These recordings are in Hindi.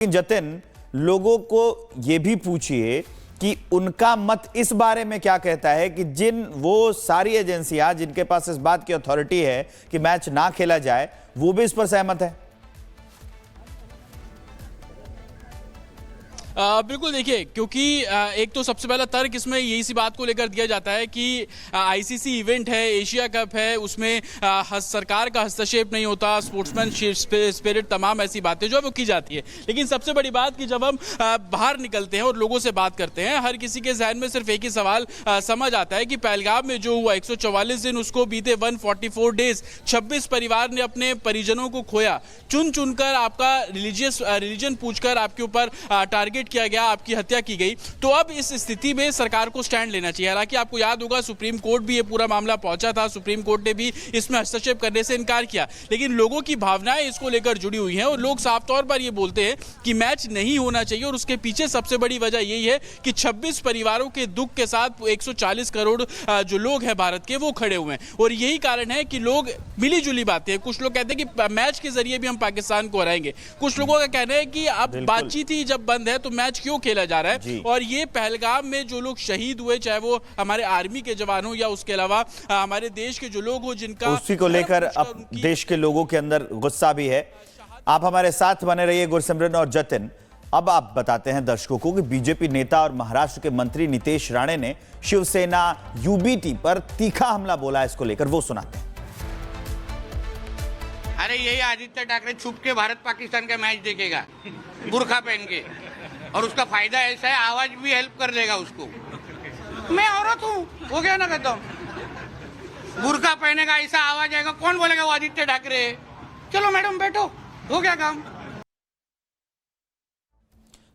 जतिन, लोगों को ये भी पूछिए कि उनका मत इस बारे में क्या कहता है कि वो सारी एजेंसियां जिनके पास इस बात की अथॉरिटी है कि मैच ना खेला जाए, वो भी इस पर सहमत है। बिल्कुल, देखिए, क्योंकि एक तो सबसे पहला तर्क इसमें यही सी बात को लेकर दिया जाता है कि आईसीसी इवेंट है, एशिया कप है, उसमें सरकार का हस्तक्षेप नहीं होता, स्पोर्ट्समैन स्पिरिट, तमाम ऐसी बातें जो है वो की जाती है। लेकिन सबसे बड़ी बात कि जब हम बाहर निकलते हैं और लोगों से बात करते हैं, हर किसी के जहन में सिर्फ एक ही सवाल समझ आता है कि पहलगाम में जो हुआ 144 दिन, उसको बीते 144 डेज 26 परिवार ने अपने परिजनों को खोया। चुन चुनकर आपका रिलीजन पूछकर आपके ऊपर टारगेट किया गया, आपकी हत्या की गई। तो अब इस स्थिति में सरकार को स्टैंड लेना चाहिए। हालांकि आपको याद होगा, सुप्रीम कोर्ट भी ये पूरा मामला पहुंचा था, सुप्रीम कोर्ट ने भी इसमें हस्तक्षेप करने से इनकार किया। लेकिन लोगों की भावनाएं इसको लेकर जुड़ी हुई हैं और लोग साफ तौर पर ये बोलते हैं कि मैच नहीं होना चाहिए। और उसके पीछे सबसे बड़ी वजह यही है कि 26 परिवारों के दुख के साथ 140 करोड़ जो लोग हैं भारत के, वो खड़े हुए हैं। और यही कारण है कि लोग मिली जुली बातें, कुछ लोग कहते हैं कि मैच के जरिए भी हम पाकिस्तान को हराएंगे, कुछ लोगों का कहना है कि अब बातचीत ही जब बंद है तो मैच क्यों खेला जा रहा है। और ये पहलगाम में जो लोग शहीद हुए, चाहे वो हमारे आर्मी के जवान हो या उसके अलावा हमारे देश के जो लोग हो, जिनका उसी को लेकर अब देश के लोगों के अंदर गुस्सा भी है। आप हमारे साथ बने रहिए गुरसिमरन और जतिन। अब आप बताते हैं दर्शकों को कि बीजेपी नेता और महाराष्ट्र के मंत्री नितेश राणे ने शिवसेना यूबीटी पर तीखा हमला बोला। इसको लेकर वो सुनाते हैं। अरे यही आदित्य ठाकरे छुप के भारत पाकिस्तान का मैच देखेगा बुर्खा पहन के, और उसका फायदा ऐसा है, आवाज भी हेल्प कर देगा उसको। मैं औरत हूँ, वो क्या ना कहता हूँ, बुर्खा पहनेगा, ऐसा आवाज आएगा, कौन बोलेगा वो आदित्य ठाकरे। चलो मैडम बैठो, हो गया काम।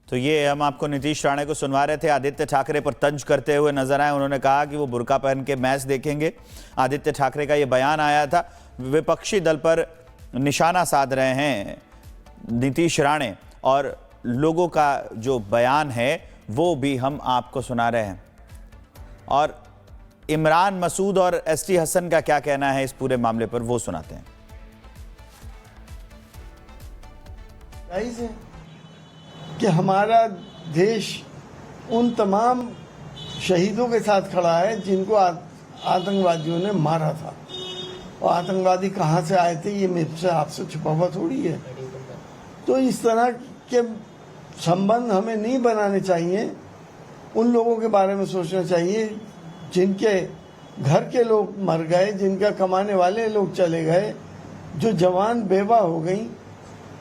तो ये हम आपको नीतीश राणे को सुनवा रहे थे, आदित्य ठाकरे पर तंज करते हुए नजर आए। उन्होंने कहा कि वो बुर्का पहन के मैच देखेंगे। आदित्य ठाकरे का ये बयान आया था। विपक्षी दल पर निशाना साध रहे हैं नीतीश राणे, और लोगों का जो बयान है वो भी हम आपको सुना रहे हैं। और इमरान मसूद और एसटी हसन का क्या कहना है इस पूरे मामले पर, वो सुनाते हैं। कि हमारा देश उन तमाम शहीदों के साथ खड़ा है जिनको आतंकवादियों ने मारा था। और आतंकवादी कहाँ से आए थे ये मुझसे आपसे छुपा हुआ थोड़ी है। तो इस तरह के संबंध हमें नहीं बनाने चाहिए। उन लोगों के बारे में सोचना चाहिए जिनके घर के लोग मर गए, जिनका कमाने वाले लोग चले गए, जो जवान बेवा हो गई,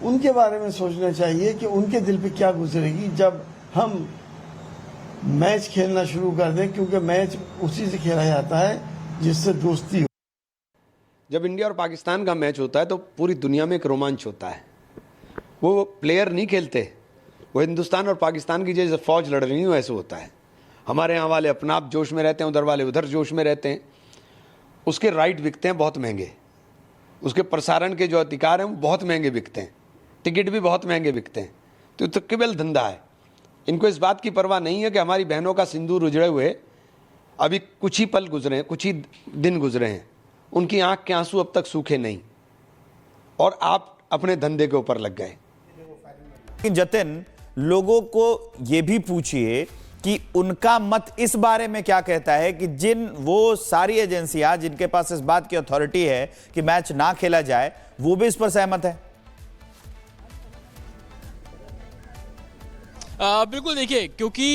उनके बारे में सोचना चाहिए कि उनके दिल पे क्या गुजरेगी जब हम मैच खेलना शुरू कर दें, क्योंकि मैच उसी से खेला जाता है जिससे दोस्ती हो। जब इंडिया और पाकिस्तान का मैच होता है तो पूरी दुनिया में एक रोमांच होता है। वो प्लेयर नहीं खेलते, वो हिंदुस्तान और पाकिस्तान की जैसे फौज लड़ रही हो ऐसे होता है। हमारे यहाँ वाले अपना आप जोश में रहते हैं, उधर वाले उधर जोश में रहते हैं। उसके राइट बिकते हैं बहुत महंगे, उसके प्रसारण के जो अधिकार हैं वो बहुत महंगे बिकते हैं, टिकट भी बहुत महंगे बिकते हैं। तो केवल धंधा है। इनको इस बात की परवाह नहीं है कि हमारी बहनों का सिंदूर उजड़े हुए अभी कुछ ही पल गुजरे हैं, कुछ ही दिन गुजरे हैं, उनकी आंख के आंसू अब तक सूखे नहीं, और आप अपने धंधे के ऊपर लग गए। जतिन, लोगों को ये भी पूछिए कि उनका मत इस बारे में क्या कहता है कि वो सारी एजेंसियां जिनके पास इस बात की अथॉरिटी है कि मैच ना खेला जाए, वो भी इस पर सहमत है। बिल्कुल, देखिए, क्योंकि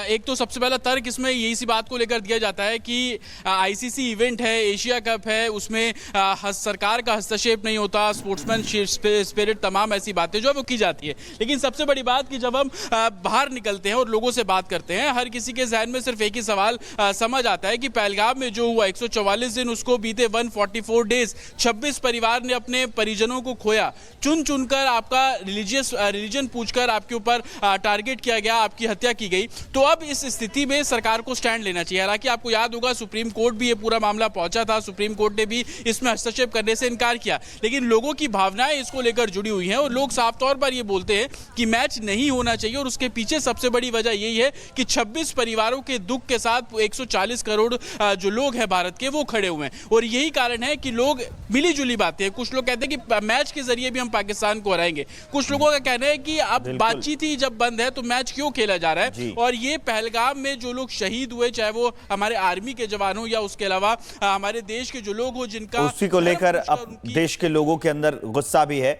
एक तो सबसे पहला तर्क इसमें यही सी बात को लेकर दिया जाता है कि आईसीसी इवेंट है, एशिया कप है, उसमें सरकार का हस्तक्षेप नहीं होता, स्पोर्ट्समैन स्पिरिट, तमाम ऐसी बातें जो है वो की जाती है। लेकिन सबसे बड़ी बात कि जब हम बाहर निकलते हैं और लोगों से बात करते हैं, हर किसी के जहन में सिर्फ एक ही सवाल समझ आता है कि पहलगाम में जो हुआ 144 दिन, उसको बीते 144 डेज 26 परिवार ने अपने परिजनों को खोया। चुन चुनकर आपका रिलीजन पूछकर आपके ऊपर टारगेट किया गया, आपकी हत्या की गई, तो अब इस स्थिति में सरकार को स्टैंड लेना चाहिए। हालांकि आपको याद होगा सुप्रीम कोर्ट भी ये पूरा मामला पहुंचा था, सुप्रीम कोर्ट ने भी इसमें हस्तक्षेप करने से इनकार किया, लेकिन लोगों की भावनाएं इसको लेकर जुड़ी हुई हैं और लोग साफ तौर पर ये बोलते हैं कि मैच नहीं होना चाहिए। और उसके पीछे सबसे बड़ी वजह यही है कि 26 परिवारों के दुख के साथ 140 करोड़ जो लोग हैं भारत के, वो खड़े हुए हैं। और यही कारण है कि लोग मिली जुली बातें, कुछ लोग कहते हैं कि मैच के जरिए भी हम पाकिस्तान को हराएंगे, कुछ लोगों का कहना है कि अब बातचीत ही जब बंद है तो मैच क्यों खेला जा रहा है। और ये पहलगाम में जो लोग शहीद हुए, चाहे वो हमारे आर्मी के जवान हो या उसके अलावा हमारे देश के जो लोग हो जिनका, उसी को लेकर अब देश के लोगों के अंदर गुस्सा भी है।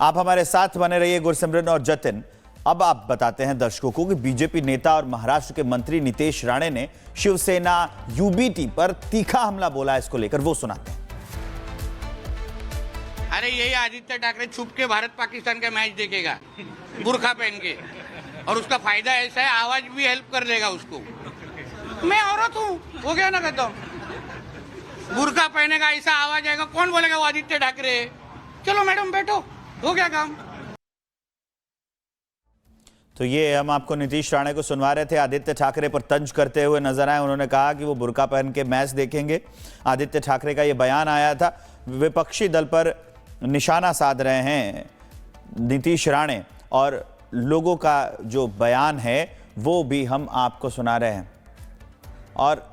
आप हमारे साथ बने रहिए गुरसिमरन और जतिन। अब आप बताते हैं दर्शकों को कि बीजेपी नेता और महाराष्ट्र के मंत्री नीतीश राणे ने शिवसेना यूबीटी पर तीखा हमला बोला, इसको लेकर वो सुनाते हैं। अरे यही आदित्य ठाकरे छुप के भारत पाकिस्तान का मैच देखेगा बुरखा पहन के, और उसका फायदा ऐसा है आवाज भी हेल्प कर देगा उसको। मैं औरत हूँ, वो क्या ना कहता हूँ, बुरखा पहनेगा ऐसा आवाज आएगा, कौन बोलेगा वो आदित्य ठाकरे। चलो मैडम बैठो, हो गया काम। तो ये हम आपको नीतीश राणे को सुनवा रहे थे, आदित्य ठाकरे पर तंज करते हुए नजर आए। उन्होंने कहा कि वो बुर्का पहन के मैच देखेंगे। आदित्य ठाकरे का ये बयान आया था। विपक्षी दल पर निशाना साध रहे हैं नीतीश राणे, और लोगों का जो बयान है वो भी हम आपको सुना रहे हैं। और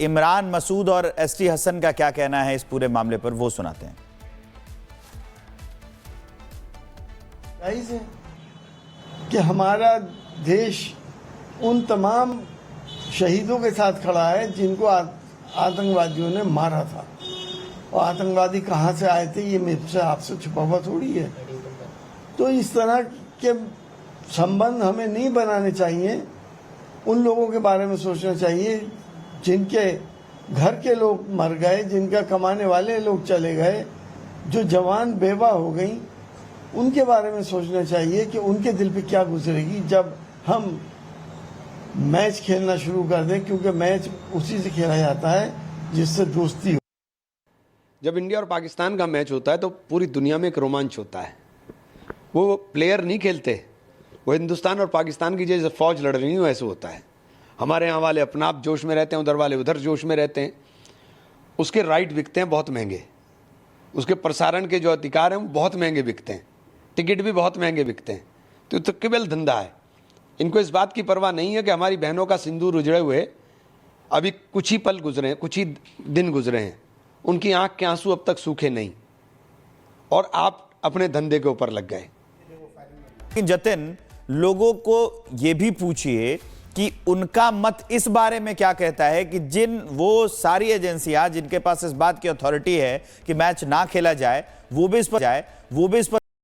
इमरान मसूद और एसटी हसन का क्या कहना है इस पूरे मामले पर, वो सुनाते हैं। कि हमारा देश उन तमाम शहीदों के साथ खड़ा है जिनको आतंकवादियों ने मारा था। और आतंकवादी कहाँ से आए थे ये मुझसे आपसे छुपा हुआ थोड़ी है। तो इस तरह के संबंध हमें नहीं बनाने चाहिए। उन लोगों के बारे में सोचना चाहिए जिनके घर के लोग मर गए, जिनका कमाने वाले लोग चले गए, जो जवान बेवा हो गई, उनके बारे में सोचना चाहिए कि उनके दिल पे क्या गुजरेगी जब हम मैच खेलना शुरू कर दें, क्योंकि मैच उसी से खेला जाता है जिससे दोस्ती हो। जब इंडिया और पाकिस्तान का मैच होता है तो पूरी दुनिया में एक रोमांच होता है। वो प्लेयर नहीं खेलते, वो हिंदुस्तान और पाकिस्तान की जैसे फौज लड़ रही हो ऐसे होता है। हमारे यहाँ वाले अपना आप जोश में रहते हैं, उधर वाले उधर जोश में रहते हैं। उसके राइट बिकते हैं बहुत महंगे, उसके प्रसारण के जो अधिकार हैं वो बहुत महंगे बिकते हैं, टिकट भी बहुत महंगे बिकते हैं। तो केवल धंधा है। इनको इस बात की परवाह नहीं है कि हमारी बहनों का सिंदूर उजड़े हुए अभी कुछ ही पल गुजरे हैं, कुछ ही दिन गुजरे हैं, उनकी आंख के आंसू अब तक सूखे नहीं, और आप अपने धंधे के ऊपर लग गए। जतिन, लोगों को ये भी पूछिए कि उनका मत इस बारे में क्या कहता है कि जिन वो सारी एजेंसियां जिनके पास इस बात की अथॉरिटी है कि मैच ना खेला जाए, वो भी इस पर